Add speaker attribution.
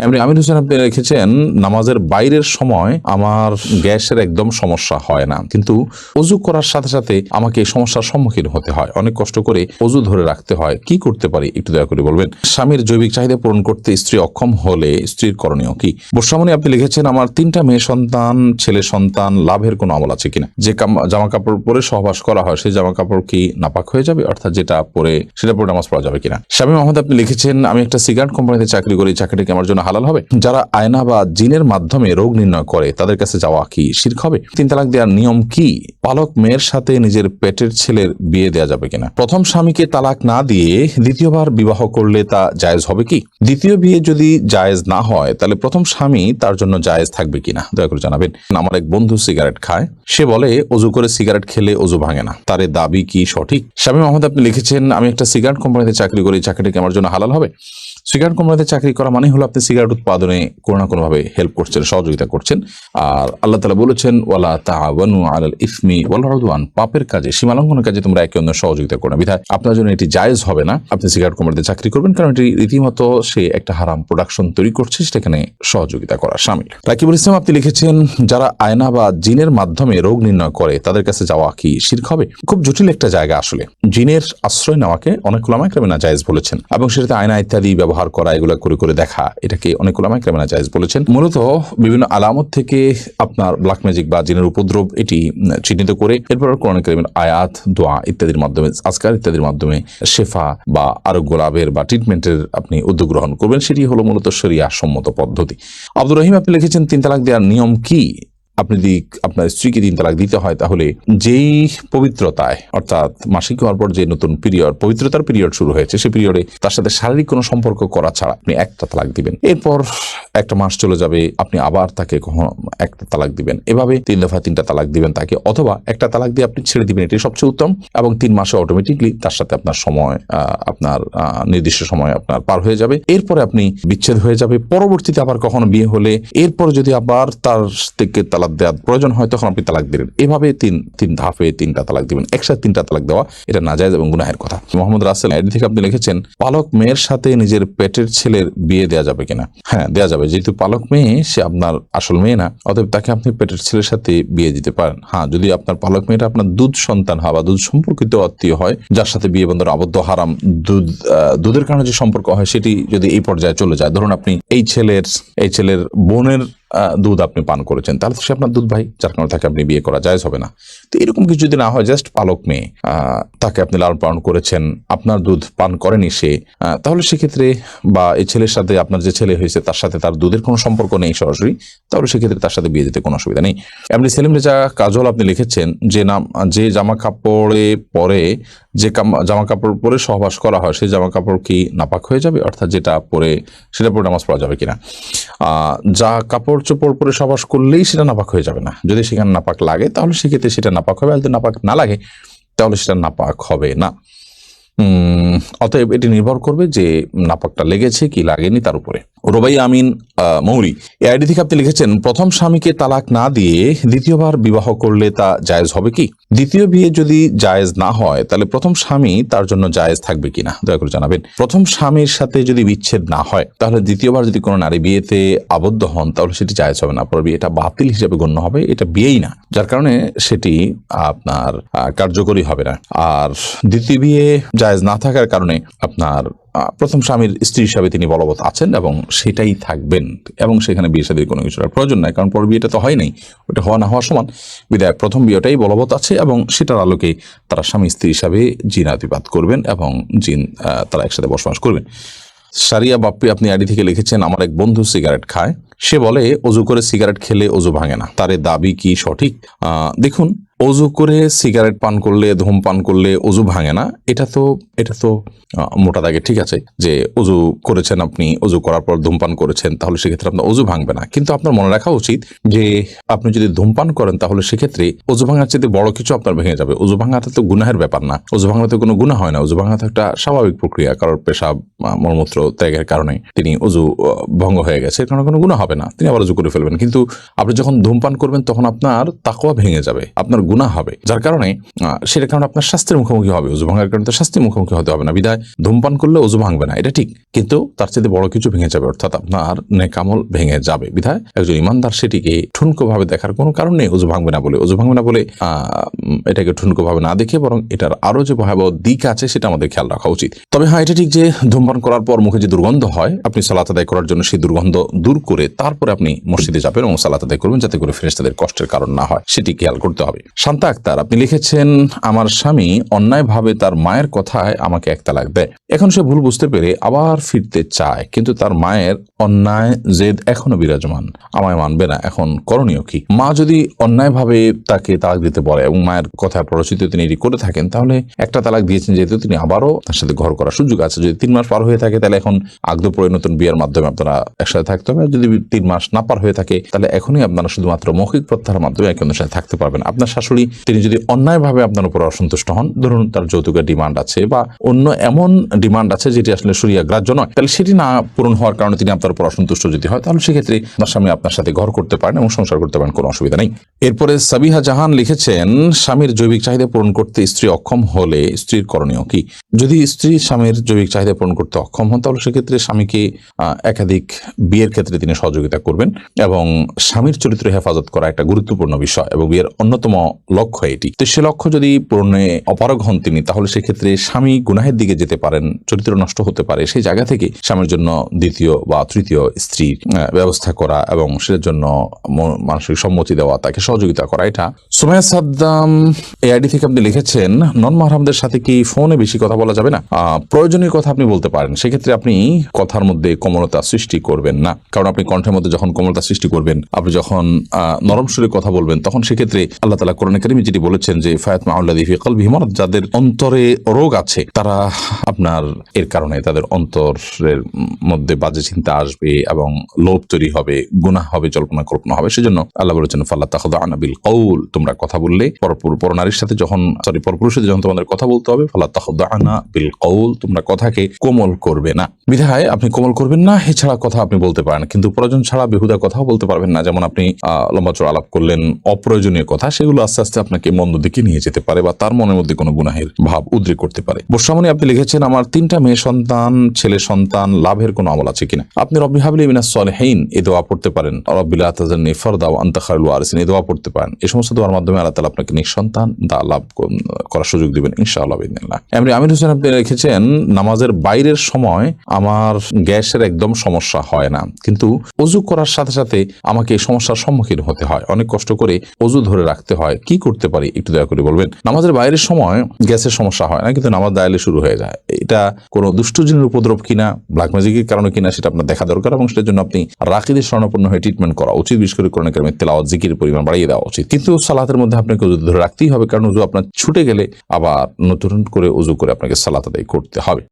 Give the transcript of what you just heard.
Speaker 1: এমনি আমির হোসেন আপনি লিখেছেন, নামাজের বাইরের সময় আমার গ্যাসের একদম সমস্যা হয় না, কিন্তু অজু করার সাথে সাথে আমাকে এই সমস্যার সম্মুখীন হতে হয়, অনেক কষ্ট করে অজু ধরে রাখতে হয়, কি করতে পারি একটু দয়া করে বলবেন। স্বামীর জৈবিক চাহিদা পূরণ করতে স্ত্রী অক্ষম হলে স্ত্রীর করণীয় কি? বর্ষামণি আপনি লিখেছেন, আমার 3টা মেয়ে সন্তান, ছেলে সন্তান, লাভের কোনো আমল আছে কিনা? যে জামা কাপড় পরে সহবাস করা হয় সেই জামা কাপড় কি নাপাক হয়ে যাবে, অর্থাৎ যেটা পরে সেটা পরে নামাজ পড়া যাবে কিনা? স্বামী মোহাম্মদ আপনি লিখেছেন, আমি একটা সিগারেট কোম্পানিতে চাকরি করি, চাকরিটা কি আমার জন্য হালাল হবে? যারা আয়না বা জিনের মাধ্যমে রোগ নির্ণয় করে তাদের কাছে যাওয়া কি শিরক হবে? 3 তালাক দেওয়ার নিয়ম কি? পালক মেয়ের সাথে নিজের পেটের ছেলের বিয়ে দেওয়া যাবে কিনা? প্রথম স্বামীকে তালাক না দিয়ে দ্বিতীয়বার বিবাহ করলে তা জায়েজ হবে কি? দ্বিতীয় বিয়ে যদি জায়েজ না হয় তাহলে প্রথম স্বামী তার জন্য জায়েজ থাকবে কিনা দয়া করে জানাবেন। আমার এক বন্ধু সিগারেট খায়, সে বলে অজু করে সিগারেট খেলে অজু ভাঙে না, তার দাবি কি সঠিক? স্বামী মোহাম্মদ আপনি লিখেছেন, আমি একটা সিগারেট কোম্পানিতে চাকরি করি, চাকরিটা কি আমার জন্য হালাল হবে? সিগারেট কোম্পানিতে চাকরি করা মানে হলো আপনি সিগারেট উৎপাদনে কোনো না কোনো ভাবে হেল্প করছেন, সহযোগিতা করছেন। আর আল্লাহ তাআলা বলেছেন, ওয়ালা তাআওয়ানু আলাল ইসমি ওয়াল উদওয়ান, পাপের কাজে, সীমালঙ্ঘনের কাজে তোমরা একে অন্যের সহযোগিতা করো না। বিধায় আপনার জন্য এটি জায়েজ হবে না আপনি সিগারেট কোম্পানিতে চাকরি করবেন, কারণ এটি রীতিমতো সে একটা হারাম প্রোডাকশন তৈরি করছে, সেখানে সহযোগিতা করা শামিল। রাকিবুল ইসলাম আপনি লিখেছেন, যারা আয়না বা জিনের মাধ্যমে রোগ নির্ণয় করে তাদের কাছে যাওয়া কি শিরক হবে? খুব জটিল একটা জায়গা আসলে। জিনের আশ্রয় নেওয়াকে অনেক উলামায়ে কেরাম নাজায়েজ বলেছেন, এবং সেটাতে আয়না ইত্যাদি ব্যবহার করা, এগুলো করে করে দেখা, এটাকে অনেক উলামায়ে কেরাম নাজায়েজ বলেছেন। মূলত বিভিন্ন আলামত থেকে আপনার ব্ল্যাক ম্যাজিক বা জিনের উপদ্রব এটি চিহ্নিত করে এরপর কোরআন কারীমের আয়াত, দোয়া ইত্যাদির মাধ্যমে, আজকার ইত্যাদির মাধ্যমে শেফা বা আরোগ্য লাভের বা ট্রিটমেন্টের আপনি উদ্যোগ গ্রহণ করবেন, সেটি হলো মূলত শরিয়া সম্মত পদ্ধতি। আব্দুর রহিম আপনি লিখেছেন, 3 তালাক দেওয়ার নিয়ম কি? আপনি যদি আপনার স্ত্রীকে 3 তালাক দিতে হয় তাহলে যেই পবিত্রতায়, অর্থাৎ মাসিক হওয়ার পর যে নতুন পিরিয়ড, পবিত্রতার পিরিয়ড শুরু হয়েছে, সেই পিরিয়ডে তার সাথে শারীরিক কোনো সম্পর্ক করা ছাড়া আপনি একটা তালাক দিবেন। এরপর একটা মাস চলে যাবে, আপনি আবার তাকে একটা তালাক দিবেন। এভাবে 3 দফা 3টা তালাক দিবেন তাকে, অথবা একটা তালাক দিয়ে আপনি ছেড়ে দিবেন, এটি সবচেয়ে উত্তম। এবং 3 মাসে অটোমেটিকলি তার সাথে আপনার সময়, আপনার নির্দিষ্ট সময় আপনার পার হয়ে যাবে। এরপরে আপনি বিচ্ছেদ হয়ে যাবে। পরবর্তীতে আবার কখনো বিয়ে হলে এরপর যদি আবার তার থেকে তালাক দেওয়ার প্রয়োজন হয় তখন আপনি তালাক দিবেন। এভাবে তিন ধাপে 3টা তালাক দিবেন। একসাথে 3টা তালাক দেওয়া এটা নাজায়েজ এবং গুনাহের কথা। মোহাম্মদ রাসেল আইডি থেকে আপনি লিখেছেন, পালক মেয়ের সাথে নিজের পেটের ছেলের বিয়ে দেওয়া যাবে কিনা? হ্যাঁ, দেওয়া যাবে। যেহেতু পালক মেয়ে, সে আপনার আসল মেয়ে না, অতএব তাকে আপনি পেটের ছেলের সাথে বিয়ে দিতে পারেন। হ্যাঁ, যদি আপনার পালক মেয়েটা আপনার দুধ সন্তান হয় বা দুধ সম্পর্কিত আত্মীয় হয়, যার সাথে বিয়ে বন্ধন আবদ্ধ হারাম, দুধের কারণে যে সম্পর্ক হয় সেটি যদি এই পর্যায়ে চলে যায়, ধরুন আপনি এই ছেলের বোনের দুধ আপনি পান করেছেন, তাহলে তো সে আপনার দুধ ভাই, যার কারণে তাকে আপনি বিয়ে করা জায়েজ হবে না। তো এরকম কিছু যদি না হয়, জাস্ট পালক মেয়ে, তাকে আপনি লালন পালন করেছেন, আপনার দুধ পান করেনি সে, তাহলে সেক্ষেত্রে, বা এই ছেলের সাথে আপনার যে ছেলে হয়েছে তার সাথে তার দুধের কোনো সম্পর্ক নেই সরাসরি, তাহলে সেক্ষেত্রে তার সাথে বিয়ে দিতে কোনো অসুবিধা নেই। এমনি সেলিম রেজা কাজল আপনি লিখেছেন, যে জামা কাপড়ে পরে, যে জামা কাপড় পরে সহবাস করা হয় সেই জামা কাপড় কি নাপাক হয়ে যাবে, অর্থাৎ যেটা পরে সেটা পরে নামাজ পড়া যাবে কিনা? যা কাপড় চোপড় পরে সহবাস করলেই সেটা নাপাক হয়ে যাবে না। যদি সেখানে নাপাক লাগে তাহলে সেক্ষেত্রে সেটা নাপাক হবে, আর যদি নাপাক না লাগে তাহলে সেটা নাপাক হবে না। অতএব এটি নির্ভর করবে যে নাপাকটা লেগেছে কি লাগেনি তার উপরে। রোবাই আমিন মৌরি এই আইডি থেকে আপনি লিখেছেন, প্রথম স্বামীকে তালাক না দিয়ে দ্বিতীয়বার বিবাহ করলে তা জায়েজ হবে কি? দ্বিতীয় বিয়ে যদি জায়েজ না হয় তাহলে প্রথম স্বামী তার জন্য জায়েজ থাকবে কিনা দয়া করে জানাবেন। প্রথম স্বামীর সাথে যদি বিচ্ছেদ না হয় তাহলে দ্বিতীয়বার যদি কোনো নারী বিয়েতে আবদ্ধ হন তাহলে সেটি জায়েজ হবে না, পরে বিয়েটা বাতিল হিসেবে গণ্য হবে, এটা বিয়েই না, যার কারণে সেটি আপনার কার্যকরী হবে না। আর দ্বিতীয় বিয়ে জায়েজ না থাকার কারণে আপনার প্রথম স্বামীর স্ত্রী হিসাবে তিনি বলবৎ আছেন এবং সেটাই থাকবেন, এবং সেখানে বিয়ে শাদীর কোনো কিছুর প্রয়োজন নাই, কারণ পর বিয়েটা তো হয় নাই, ওটা হওয়া না হওয়া সমান। বিধায় প্রথম বিয়েটাই বলবৎ আছে এবং সেটার আলোকে তারা স্বামী স্ত্রী হিসাবে জিনাতিপাত করবেন এবং তারা একসাথে বসবাস করবেন। সারিয়া বাপ্পি আপনি আইডি থেকে লিখেছেন, আমার এক বন্ধু সিগারেট খায়, সে বলে অজু করে সিগারেট খেলে অজু ভাঙে না, তার দাবি কি সঠিক? দেখুন, অজু করে সিগারেট পান করলে, ধূমপান করলে অজু ভাঙে না, এটা তো মোটা দাগে ঠিক আছে যে অজু করেছেন, আপনি অজু করার পর ধূমপান করেছেন, তাহলে সেক্ষেত্রে আপনার অজু ভাঙবে না। কিন্তু আপনার মনে রাখা উচিত যে আপনি যদি ধূমপান করেন তাহলে সেক্ষেত্রে অজু ভাঙার চেয়ে বড় কিছু আপনার ভেঙে যাবে। অজু ভাঙাটা তো গুনাহের ব্যাপার না, অজু ভাঙাতে কোনো গুনাহ হয় না, অজু ভাঙা তো একটা স্বাভাবিক প্রক্রিয়া, কারোর পেশাব মলমূত্র ত্যাগের কারণে তিনি অজু ভঙ্গ হয়ে গেছে, কারণ কোনো গুনাহ হবে না, তিনি আবার অজু করে ফেলবেন। কিন্তু আপনি যখন ধূমপান করবেন তখন আপনার তাকওয়া ভেঙে যাবে, আপনার গুনাহ হবে, যার কারণে সেটার কারণে আপনার শাস্তির মুখোমুখি হবে। ওযু ভাঙার কারণে তো শাস্তির মুখোমুখি হতে হবে না, বিধায় ধূমপান করলে ওযু ভাঙবে না, এটা ঠিক, কিন্তু তার চেয়ে বড় কিছু ভেঙে যাবে, অর্থাৎ আপনার নেক আমল ভেঙে যাবে। বিধায় একজন ইমানদার সেটিকে ঠুনকো ভাবে দেখার কোনো কারণ নেই। ওযু ভাঙবে না বলে এটাকে ঠুনকো ভাবে না দেখে বরং এটার আরো যে ভয়াবহ দিক আছে সেটা আমাদের খেয়াল রাখা উচিত। তবে হ্যাঁ, এটা ঠিক যে ধূমপান করার পর মুখে যে দুর্গন্ধ হয়, আপনি সালাত আদায় করার জন্য সেই দুর্গন্ধ দূর করে তারপরে আপনি মসজিদে যাবেন এবং সালাত আদায় করবেন, যাতে করে ফেরেশতাদের কষ্টের কারণ না হয়, সেটি খেয়াল করতে হবে। শান্তা আক্তার, আপনি লিখেছেন, আমার স্বামী অন্যায়ভাবে তার মায়ের কথায় আমাকে এক তালাক দেয়। এখন সে ভুল বুঝতে পেরে আবার ফিরতে চায়, কিন্তু তার মায়ের অন্যায় জেদ এখনো বিরাজমান, আমায় মানবে না। এখন করণীয় কি? মা যদি অন্যায়ভাবে তাকে তালাক দিতে বলে এবং মায়ের কথা প্ররোচিত তিনি এটি করে থাকেন, তাহলে একটা তালাক দিয়েছেন যেহেতু, তিনি আবারও তার সাথে ঘর করার সুযোগ আছে। যদি 3 মাস পার হয়ে থাকে তাহলে এখন আগদ পরিণতন বিয়ের মাধ্যমে আপনারা একসাথে থাকতে হবে। যদি 3 মাস না পার হয়ে থাকে তাহলে এখনই আপনারা শুধুমাত্র মৌখিক প্রত্যাহারের মাধ্যমে একে অন্যের সাথে থাকতে পারবেন। আপনার শাশুড়ি তিনি যদি অন্যায়ভাবে আপনার উপর অসন্তুষ্ট হন, ধরুন তার যৌতুকের ডিমান্ড আছে বা অন্য এমন ডিমান্ড আছে যেটি আসলে শরিয়া গ্রাহ্য নয়, তাহলে সেটি না পূরণ হওয়ার কারণে তিনি আপনার উপর অসন্তুষ্ট যদি হয়, তাহলে সেক্ষেত্রে আপনার স্বামী আপনার সাথে ঘর করতে পারেন এবং সংসার করতে পারেন, কোনো অসুবিধা নেই। এরপরে সাবিহা জাহান লিখেছেন, স্বামীর জৈবিক চাহিদা পূরণ করতে স্ত্রী অক্ষম হলে স্ত্রীর করণীয় কি? যদি স্ত্রী স্বামীর জৈবিক চাহিদা পূরণ করতে অক্ষম হন, তাহলে সেক্ষেত্রে স্বামীকে একাধিক বিয়ের ক্ষেত্রে তিনি সহযোগিতা করবেন এবং স্বামীর চরিত্র হেফাজত করা একটা গুরুত্বপূর্ণ বিষয় এবং বিয়ের অন্যতম লক্ষ্য এটি। তো সে লক্ষ্য যদি পূরণে অপারগ হন তিনি, তাহলে সেক্ষেত্রে স্বামী গুনাহের দিকে যেতে পারেন, চরিত্র নষ্ট হতে পারে। সেই জায়গা থেকে স্বামীর জন্য দ্বিতীয় বা তৃতীয় স্ত্রীর ব্যবস্থা করা এবং সেটার জন্য মানসিক সম্মতি দেওয়া, তাকে সহযোগিতা করা, এটা। সুমাইয়া সাদ্দাম এআইডি থেকে আপনি লিখেছেন, নন মাহরামদের সাথে কি ফোনে বেশি কথা বলা যাবে না? প্রয়োজনীয় কথা আপনি বলতে পারেন, সেক্ষেত্রে আপনি কথার মধ্যে কোমলতা সৃষ্টি করবেন না, কারণ আপনি কণ্ঠের মধ্যে যখন কোমলতা সৃষ্টি করবেন, আপনি যখন নরম সুরে কথা বলবেন, তখন সেক্ষেত্রে আল্লাহ তাআলা কোরআনে কারীমে যেটি বলেছেন যে ফায়াতমাউল্লাযী ফি কলবিহি মারাদ, যাদের অন্তরে রোগ আছে তারা আপনার এর কারণে তাদের অন্তরের মধ্যে বাজে চিন্তা আসবে এবং লোভ তৈরি হবে, গুনাহ হবে, জল্পনা কল্পনা হবে। সেজন্য আল্লাহ বলেছেন ফালা তাখদা'না বিল কওল, তোমরা কথা বললে পরনারীর সাথে যখন পরপুরুষের সাথে যখন তোমাদের কথা বলতে হবে, ফালা তাখদা'না বিল কওল, তোমরা কথাকে কোমল করবে না। বিধায় আপনি কোমল করবেন না, এছাড়া কথা আপনি বলতে পারেন, কিন্তু প্রয়োজন ছাড়া বেহুদা কথাও বলতে পারবেন না। যেমন আপনি লম্বা চড়া আলাপ করলেন অপ্রয়োজনীয় কথা, সেগুলো আস্তে আস্তে আপনাকে মন্দ দিকে নিয়ে যেতে পারে বা তার মনের মধ্যে কোনো গুনাহের ভাব উদ্রেক করতে পারে। বর্ষামণি আপনি লিখেছেন, আমার 3টা মেয়ে সন্তান, ছেলে সন্তান লাভের কোনো আমল আছে কিনা? আপনি রব্বি হাবলি মিনাস সলিহিন এই দোয়া পড়তে পারেন, রব্বি লা তাযারনি ফারদা ওয়া আনতা খায়রুল ওয়ারিসিন এই দোয়া পড়তে পারেন। এই সমস্ত দোয়ার মাধ্যমে আল্লাহ তাআলা আপনাকে নিঃসন্তান লাভ করার সুযোগ দিবেন ইনশাআল্লাহ বিইذنিল্লাহ। এমনি আমির হোসেন আপনি লিখেছেন, নামাজের বাইরের সময় আমার গ্যাসের একদম সমস্যা হয় না, কিন্তু ওযু করার সাথে সাথে আমাকে এই সমস্যার সম্মুখীন হতে হয়, অনেক কষ্ট করে ওযু ধরে রাখতে হয়, কি করতে পারি একটু দয়া করে বলবেন? নামাজের বাইরের সময় গ্যাসের সমস্যা হয় না, কিন্তু নামাজ দাঁড়ালে শুরু হয়ে যায়। এটা কোনো দুষ্টজিনের উপদ্রব কিনা, ব্ল্যাক ম্যাজিকের কারণে কিনা, সেটা আপনার দেখা দরকার এবং সেটার জন্য আপনি রাকিদের শরণাপন্ন হয়ে ট্রিটমেন্ট করা উচিত। বিশেষ করে কোরআন কারীমের তেলাওয়াত, জিকিরের পরিমাণ বাড়িয়ে দেওয়া উচিত। কিন্তু সালাতের মধ্যে আপনাকে ওযু ধরে রাখতেই হবে, কারণ ওযু আপনার ছুটে গেলে আবার নতুন করে ওযু করে আপনাকে সালাত আদায় করতে হবে।